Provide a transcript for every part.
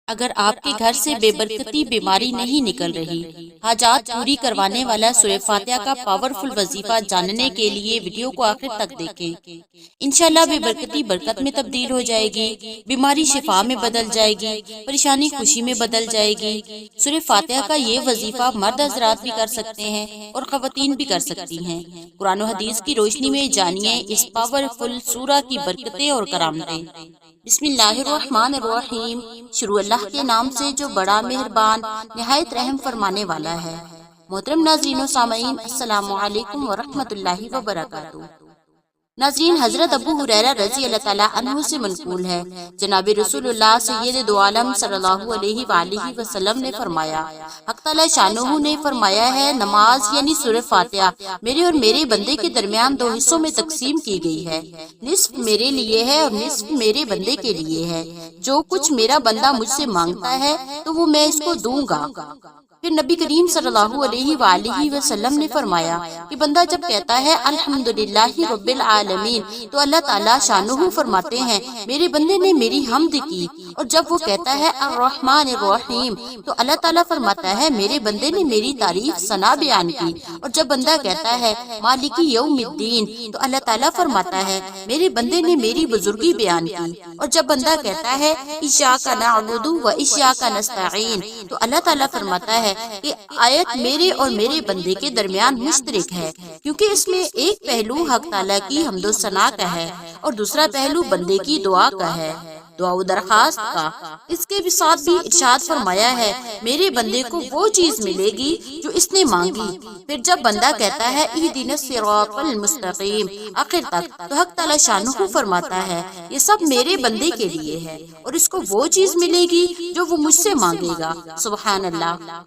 اگر آپ کے گھر سے بے برکتی بیماری نہیں نکل رہی، حاجات پوری کروانے والا سورہ فاتحہ کا پاورفل وظیفہ جاننے کے لیے ویڈیو کو آخر تک دیکھیں۔ انشاءاللہ بے برکتی برکت میں تبدیل ہو جائے گی، بیماری شفا میں بدل جائے گی، پریشانی خوشی میں بدل جائے گی۔ سورہ فاتحہ کا یہ وظیفہ مرد حضرات بھی کر سکتے ہیں اور خواتین بھی کر سکتی ہیں۔ قرآن و حدیث کی روشنی میں جانیے اس پاورفل سورہ کی برکتیں اور کرامتیں۔ بسم اللہ الرحمن الرحیم۔ شروع اللہ کے نام سے جو بڑا مہربان نہایت رحم فرمانے والا ہے۔ محترم ناظرین و سامعین، السلام علیکم ورحمۃ اللہ وبرکاتہ۔ ناظرین، حضرت ابو ہریرہ رضی اللہ تعالیٰ عنہ سے منقول ہے، جناب رسول اللہ سید دو عالم صلی اللہ علیہ وآلہ وسلم نے فرمایا، حق تعالیٰ شانہ نے فرمایا ہے، نماز یعنی سورہ فاتحہ میرے اور میرے بندے کے درمیان دو حصوں میں تقسیم کی گئی ہے، نصف میرے لیے ہے اور نصف میرے بندے کے لیے ہے۔ جو کچھ میرا بندہ مجھ سے مانگتا ہے تو وہ میں اس کو دوں گا۔ پھر نبی کریم صلی اللہ علیہ وآلہ وسلم نے فرمایا کہ بندہ جب کہتا ہے الحمدللہ رب العالمین تو اللہ تعالیٰ شانہ فرماتے ہیں میرے بندے نے میری حمد کی، اور جب وہ کہتا ہے الرحمن الرحیم تو اللہ تعالیٰ فرماتا ہے میرے بندے نے میری تعریف ثنا بیان کی، اور جب بندہ کہتا ہے مالک یوم الدین تو اللہ تعالیٰ فرماتا ہے میرے بندے نے میری بزرگی بیان کی، اور جب بندہ کہتا ہے ایاک نعبد و ایاک نستعین تو اللہ تعالیٰ فرماتا ہے کہ آیت میرے اور میرے بندے کے درمیان مشترک ہے، کیونکہ اس میں ایک پہلو حق تعالیٰ کی حمد و ثنا کا ہے اور دوسرا پہلو بندے کی دعا کا ہے، دعا و درخواست کا۔ اس کے ساتھ بھی ارشاد فرمایا ہے میرے بندے کو وہ چیز ملے گی جو اس نے مانگی۔ پھر جب بندہ کہتا ہے اہدنا الصراط المستقیم آخر تک تو حق تعالیٰ شانہ فرماتا ہے یہ سب میرے بندے کے لیے ہے اور اس کو وہ چیز ملے گی جو وہ مجھ سے مانگے گا۔ سبحان اللہ۔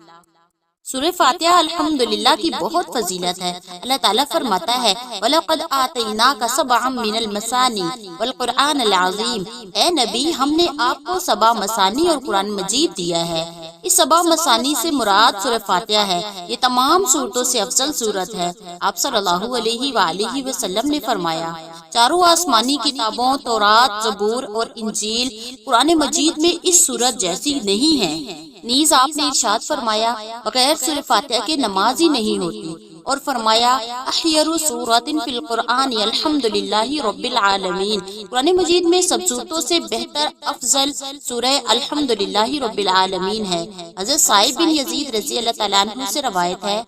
سورہ فاتحہ الحمدللہ کی بہت فضیلت ہے۔ اللہ تعالیٰ فرماتا ہے وَلَقَدْ آتَيْنَاكَ سَبْعًا مِنَ الْمَثَانِي وَالْقُرْآنَ الْعَظِيمِ۔ اے نبی، ہم نے آپ کو 7 مثانی اور قرآن مجید دیا ہے۔ اس 7 مثانی سے مراد سورہ فاتحہ ہے، یہ تمام سورتوں سے افضل سورت ہے۔ آپ صلی اللہ علیہ وآلہ وسلم نے فرمایا چاروں آسمانی کتابوں تورات، زبور اور انجیل قرآن مجید میں اس سورت جیسی نہیں ہیں۔ نیز آپ نے ارشاد فرمایا بغیر سورہ فاتحہ کے نماز ہی نہیں ہوتی، اور فرمایا اخیر سورۃ فی القرآن الحمدللہ رب العالمین۔ قرآن مجید میں سب سورتوں سے بہتر افضل سورہ الحمدللہ رب العالمین ہے۔ حضرت صائب بن یزید رضی اللہ تعالیٰ عنہ سے روایت ہے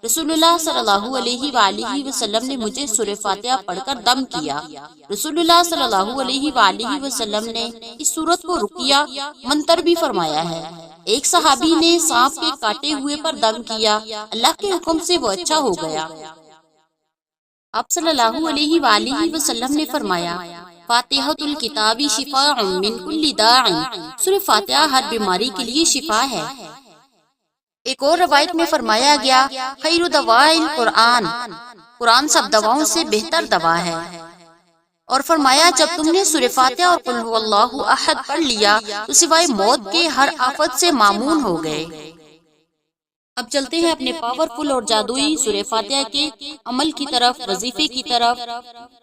رسول اللہ صلی اللہ علیہ وآلہ وسلم نے مجھے سورہ فاتحہ پڑھ کر دم کیا۔ رسول اللہ صلی اللہ علیہ وآلہ وسلم نے اس سورت کو رقیہ منتر بھی فرمایا ہے۔ ایک صحابی نے سانپ کے کاٹے ہوئے پر دم کیا، اللہ کے حکم سے وہ اچھا ہو گیا۔ آپ صلی اللہ علیہ وآلہ وسلم نے فرمایا فاتحۃ الکتاب شفاء من کل داء۔ سورہ فاتحہ ہر بیماری کے لیے شفا ہے۔ ایک اور روایت میں فرمایا گیا خیر دواء القرآن، قرآن سب دواؤں سے بہتر دوا ہے، اور فرمایا جب تم نے سورہ فاتحہ اور قل هو اللہ احد پڑھ لیا تو سوائے موت کے ہر آفت سے معمون ہو گئے۔ اب چلتے ہیں اپنے پاورفل اور جادوئی سورہ فاتحہ کے عمل کی طرف، وظیفے کی طرف۔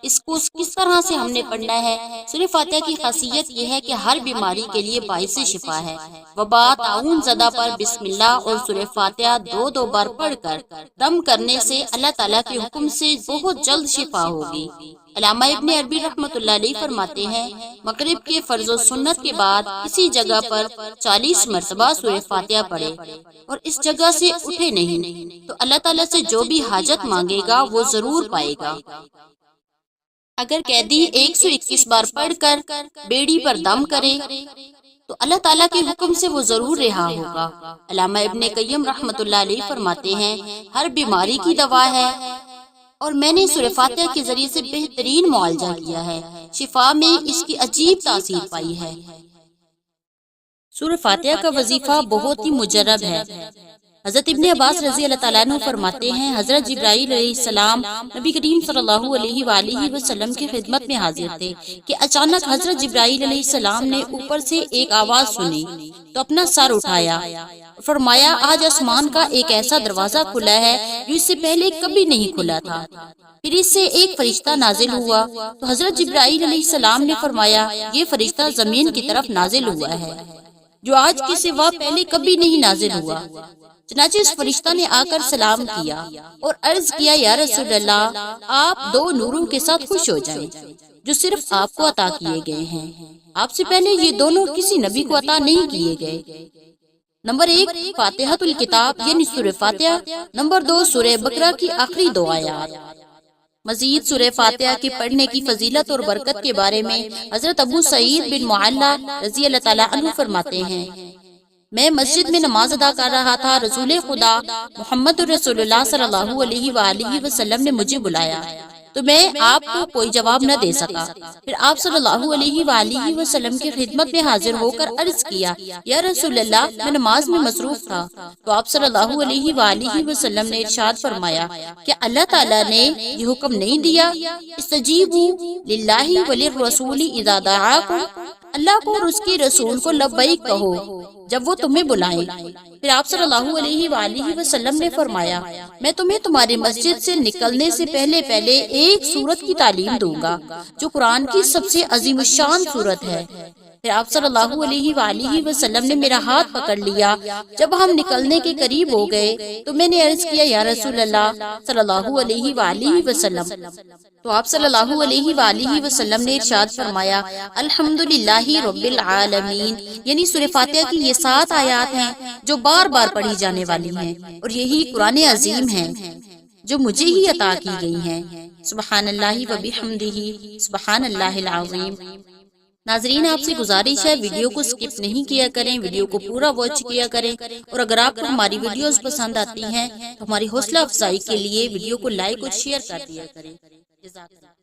اس کو کس طرح سے ہم نے پڑھنا ہے؟ سورہ فاتحہ کی خاصیت یہ ہے کہ ہر بیماری کے لیے باعث شفا ہے۔ وبا طاعون زدہ پر بسم اللہ اور سورہ فاتحہ 2 بار پڑھ کر دم کرنے سے اللہ تعالیٰ کے حکم سے بہت جلد شفا ہوگی۔ علامہ ابن عربی رحمۃ اللہ علیہ فرماتے ہیں مغرب کے فرض و سنت کے بعد کسی جگہ پر 40 مرتبہ سورہ فاتحہ پڑھے اور اس جگہ سے اٹھے نہیں تو اللہ تعالیٰ سے جو بھی حاجت مانگے گا وہ ضرور پائے گا۔ اگر قیدی 121 بار پڑھ کر بیڑی پر دم کرے تو اللہ تعالیٰ کے حکم سے وہ ضرور رہا ہوگا۔ علامہ ابن قیم رحمۃ اللہ علیہ فرماتے ہیں ہر بیماری کی دوا ہے، اور میں نے سورہ فاتحہ کے ذریعے سے بہترین معالجہ کیا ہے، شفا میں اس کی عجیب تاثیر پائی ہے۔ سورہ فاتحہ کا وظیفہ بہت ہی مجرب ہے۔ حضرت ابن عباس رضی اللہ تعالیٰ عنہ فرماتے ہیں حضرت جبرائیل علیہ السلام نبی کریم صلی اللہ علیہ وآلہ وسلم کی خدمت میں حاضر تھے کہ اچانک حضرت جبرائیل علیہ السلام نے اوپر سے ایک آواز سنی تو اپنا سر اٹھایا، فرمایا آج آسمان کا ایک ایسا دروازہ کھلا ہے جو اس سے پہلے کبھی نہیں کھلا تھا۔ پھر اس سے ایک فرشتہ نازل ہوا تو حضرت جبرائیل علیہ السلام نے فرمایا یہ فرشتہ زمین کی طرف نازل ہوا ہے۔ جو آج کے سوا پہلے کبھی نہیں نازل ہوا۔ چنانچہ اس فرشتہ نے آ کر سلام کیا اور عرض کیا یا رسول اللہ، آپ دو نوروں کے ساتھ خوش ہو جائیں جو صرف آپ کو عطا کیے گئے ہیں۔ آپ سے پہلے یہ دونوں کسی نبی کو عطا نہیں کیے گئے۔ نمبر 1 فاتحۃ الکتاب یعنی سورہ فاتحہ، نمبر 2 سورہ بقرہ کی آخری 2 آیات۔ مزید سورہ فاتحہ کے پڑھنے کی فضیلت اور برکت کے بارے میں حضرت ابو سعید بن معلا رضی اللہ تعالیٰ عنہ فرماتے ہیں، میں مسجد میں نماز ادا کر رہا تھا، رسول خدا محمد رسول اللہ صلی اللہ علیہ وآلہ وسلم نے مجھے بلایا تو میں آپ کو کوئی جواب نہ دے سکا۔ پھر آپ صلی اللہ علیہ وآلہ وسلم کی خدمت میں حاضر ہو کر عرض کیا یا رسول اللہ، میں نماز میں مصروف تھا۔ تو آپ صلی اللہ علیہ وآلہ وسلم نے ارشاد فرمایا کہ اللہ تعالیٰ نے یہ حکم نہیں دیا، استجیبوا للہ وللرسول اذا دعاکم، اللہ کو اور اس کے رسول کو لبیک کہو جب وہ تمہیں بلائیں۔ پھر آپ صلی اللہ علیہ وآلہ وسلم نے فرمایا، میں تمہیں تمہاری مسجد سے نکلنے سے پہلے ایک سورت کی تعلیم دوں گا جو قرآن کی سب سے عظیم الشان سورت ہے۔ پھر آپ صلی اللہ علیہ وآلہ وسلم نے میرا ہاتھ پکڑ لیا۔ جب ہم نکلنے کے قریب ہو گئے تو میں نے عرض کیا یا رسول اللہ صلی اللہ علیہ وآلہ وسلم۔ تو آپ صلی اللہ علیہ وآلہ وسلم نے ارشاد فرمایا الحمدللہ رب العالمین، یعنی سورہ فاتحہ کی یہ 7 آیات ہیں جو بار بار پڑھی جانے والی ہیں، اور یہی قرآن عظیم ہیں جو مجھے ہی عطا کی گئی ہیں۔ سبحان اللہ و بحمدہ، سبحان اللہ العظیم۔ ناظرین، آپ سے گزارش ہے ویڈیو کو سکپ نہیں کیا کریں، ویڈیو کو پورا واچ کیا کریں، اور اگر آپ کو ہماری ویڈیوز پسند آتی ہیں تو ہماری حوصلہ افزائی کے لیے ویڈیو کو لائک اور شیئر کر دیا کریں۔ جزاک اللہ۔